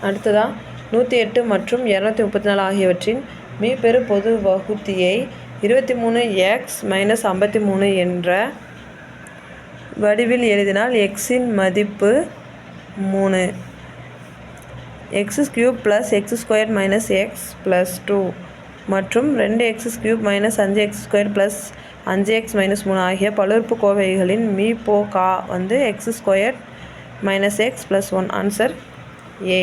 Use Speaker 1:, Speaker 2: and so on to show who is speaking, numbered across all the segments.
Speaker 1: அடுத்ததாக 108 மற்றும் 234 ஆகியவற்றின் மீப்பெரு பொது வகுத்தியை 23x - 53 என்ற வடிவில் எழுதினால் xஇன் மதிப்பு 3, x³ + x² - x + 2 மற்றும் 2x³ - 5x² + 5x - 3 ஆகிய பல்லுறுப்புக்கோவைகளின் மீபோகா வந்து x² - x + 1. Answer A.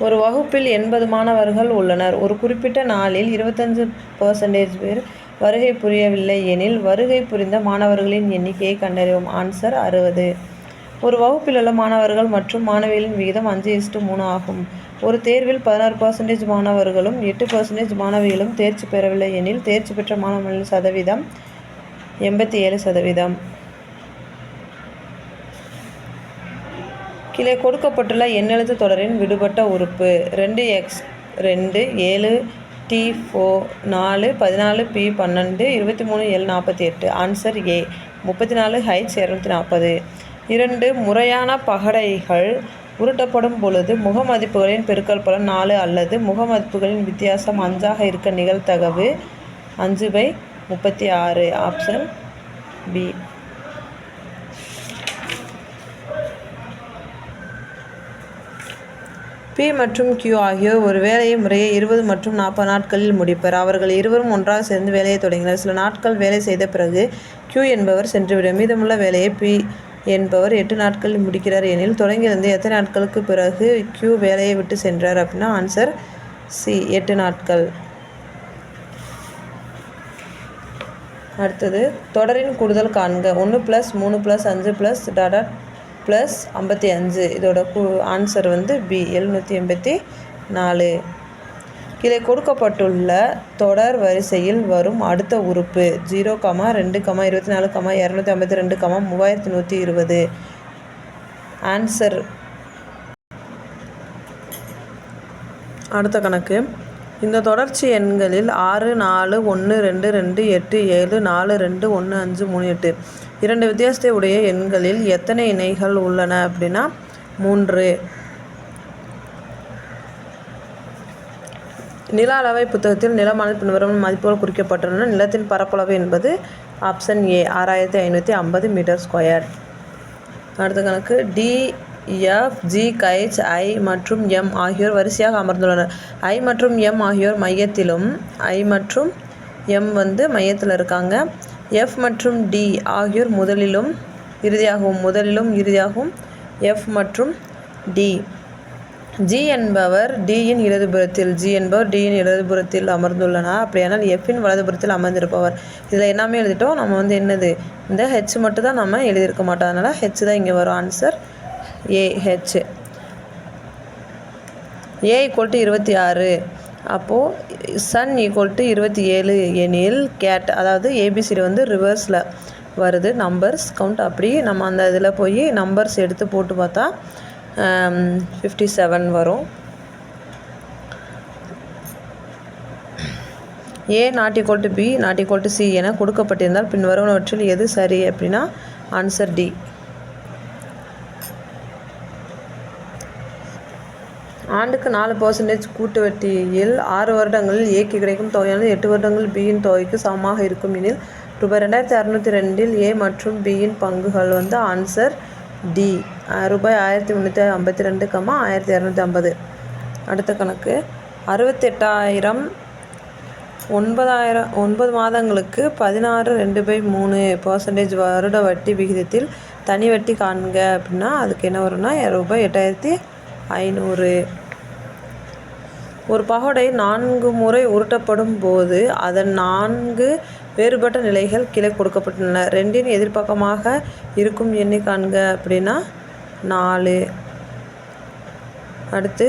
Speaker 1: ஒரு வகுப்பில் 80 மாணவர்கள் உள்ளனர். ஒரு குறிப்பிட்ட நாளில் 25% பேர் வருகை புரியவில்லை எனில் வருகை புரிந்த மாணவர்களின் எண்ணிக்கையை கண்டறியவும். ஆன்சர் 60. ஒரு வகுப்பில் உள்ள மாணவர்கள் மற்றும் மாணவிகளின் விகிதம் 5:3 ஆகும். ஒரு தேர்வில் 16% மாணவர்களும் 8% மாணவிகளும் தேர்ச்சி பெறவில்லை எனில் தேர்ச்சி பெற்ற மாணவர்களின் சதவீதம் 87%. கீழே கொடுக்கப்பட்டுள்ள எண்ணெழுத்து தொடரின் விடுபட்ட உறுப்பு 2x2 7t4 4 14p 12 23l 48. Answer A. 34h 240. 2 முறையான பகடைகள் உருட்டப்படும் பொழுது முகமதிப்புகளின் பெருக்கற்பலன் 4 அல்லது முகமதிப்புகளின் வித்தியாசம் 5ஆக இருக்க நிகழ்தகவு 5/36. Option B. P மற்றும் Q ஆகியோர் ஒரு வேலையை முறையே 20 மற்றும் 40 நாட்களில் முடிப்பர். அவர்கள் இருவரும் ஒன்றாக சேர்ந்து வேலையை தொடங்கினர். சில நாட்கள் வேலை செய்த பிறகு Q என்பவர் சென்றுவிட மீதமுள்ள வேலையை P என்பவர் 8 நாட்களில் முடிக்கிறார் எனில் தொடங்கியிருந்து எத்தனை நாட்களுக்கு பிறகு Q வேலையை விட்டு சென்றார் அப்படின்னா ஆன்சர் சி 8 நாட்கள். அடுத்தது தொடரின் கூடுதல் காண்க. 1 + 3 + 5 + +55. இதோட ஆன்சர் வந்து பி 784. கீழே கொடுக்கப்பட்டுள்ள தொடர் வரிசையில் வரும் அடுத்த உறுப்பு 0, 2, 24, 252, 3120. ஆன்சர். அடுத்த கணக்கு. இந்த தொடர்ச்சி எண்களில் 6, 4, 1, 2, 2, 8, 7, 4, 2, 1, 5, 3, 8 2 வித்தியாசத்தை உடைய எண்களில் எத்தனை இணைகள் உள்ளன அப்படின்னா 3. நில அளவை புத்தகத்தில் நிலமானது பின்வரும் மதிப்புகள் குறிக்கப்பட்டுள்ளன. நிலத்தின் பரப்பளவு என்பது ஆப்ஷன் ஏ 6550 m². அடுத்த கணக்கு. டி, எஃப், ஜி, ஹெச், ஐ மற்றும் எம் ஆகியோர் வரிசையாக அமர்ந்துள்ளனர். ஐ மற்றும் எம் ஆகியோர் மையத்திலும் ஐ மற்றும் எம் வந்து மையத்தில் இருக்காங்க. எஃப் மற்றும் டி ஆகியோர் முதலிலும் இறுதியாகவும் எஃப் மற்றும் டி. ஜி என்பவர் டியின் இடதுபுறத்தில் அமர்ந்துள்ளனர். அப்படியானால் எஃப்பின் வலதுபுறத்தில் அமர்ந்திருப்பவர். இதில் எல்லாமே எழுதிட்டோம். நம்ம வந்து என்னது இந்த ஹெச் மட்டும் தான் நம்ம எழுதியிருக்க மாட்டோம். அதனால் ஹெச் தான் இங்கே வரும். Answer A H. ஏ = 26. அப்போது சன் = 27 எனில் கேட் அதாவது ஏபிசிடி வந்து ரிவர்ஸில் வருது. நம்பர்ஸ் கவுண்ட் அப்படி நம்ம அந்த இதில் போய் நம்பர்ஸ் எடுத்து போட்டு பார்த்தா 57 வரும். ஏ ≠ பி ≠ சி என கொடுக்கப்பட்டிருந்தால் பின்வருவனவற்றில் எது சரி அப்படின்னா ஆன்சர் டி. ஆண்டுக்கு 4% கூட்டு வட்டியில் 6 வருடங்களில் ஏக்கு கிடைக்கும் தொகையானது 8 வருடங்களில் பியின் தொகைக்கு சமமாக இருக்கும் எனில் ரூபாய் 2602 ஏ மற்றும் பியின் பங்குகள் வந்து ஆன்சர் டி ரூபாய் 1352, 1250. அடுத்த கணக்கு. 68,000 9 மாதங்களுக்கு 16 2/3% வருட வட்டி விகிதத்தில் தனி வட்டி காண்க அப்படின்னா அதுக்கு என்ன வரும்னா ரூபாய் 8500. ஒரு பகடை 4 முறை உருட்டப்படும் போது அதன் 4 வேறுபட்ட நிலைகள் கீழே கொடுக்கப்பட்டுள்ளன. 2இன் எதிர்பக்கமாக இருக்கும் எண்ணை காண்க அப்படின்னா 4. அடுத்து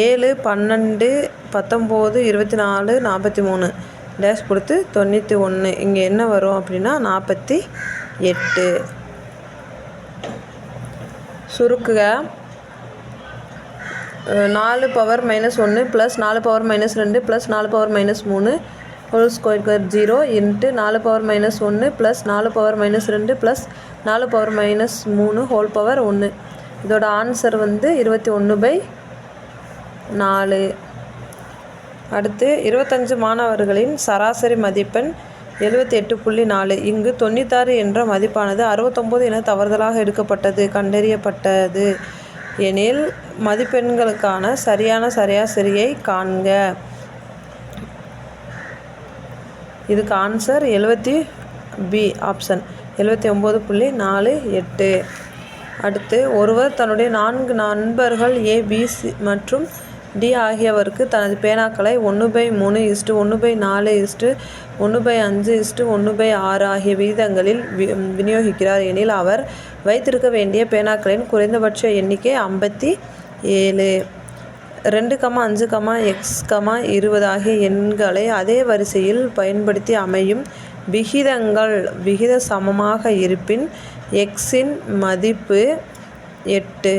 Speaker 1: 7, 12, 19, 24, 43 டேஷ் கொடுத்து 91. இங்கே என்ன வரும் அப்படின்னா 48. சுருக்குக. 4 power -1 + 4 power -2 + 4 power -3 whole square 0 × 4 power -1 + 4 power -2 + 4 power -3 whole power 1 இதோட ஆன்சர் 21/4. அடுத்து 25 மாணவர்களின் சராசரி மதிப்பெண் 78.4. இங்கு 96 என்ற மதிப்பானது 69 என தவறுதலாக எடுக்கப்பட்டது கண்டறியப்பட்டது எனில் மதிப்பெண்களுக்கான சரியான சராசரியை காண்க. இதுக்கு ஆன்சர் 70B ஆப்ஷன் 79.48. அடுத்து ஒருவர் தன்னுடைய 4 நண்பர்கள் A, B, C மற்றும் D ஆகியவருக்கு தனது பேனாக்களை 1/3, 1/4, 1/5, 1/6 ஆகிய விகிதங்களில் விநியோகிக்கிறார் எனில் அவர் வைத்திருக்க வேண்டிய பேனாக்களின் குறைந்தபட்ச எண்ணிக்கை 57. 2, 5, x, 20 ஆகிய எண்களை அதே வரிசையில் பயன்படுத்தி அமையும் விகிதங்கள் விகித சமமாக இருப்பின் xஇன் மதிப்பு 8.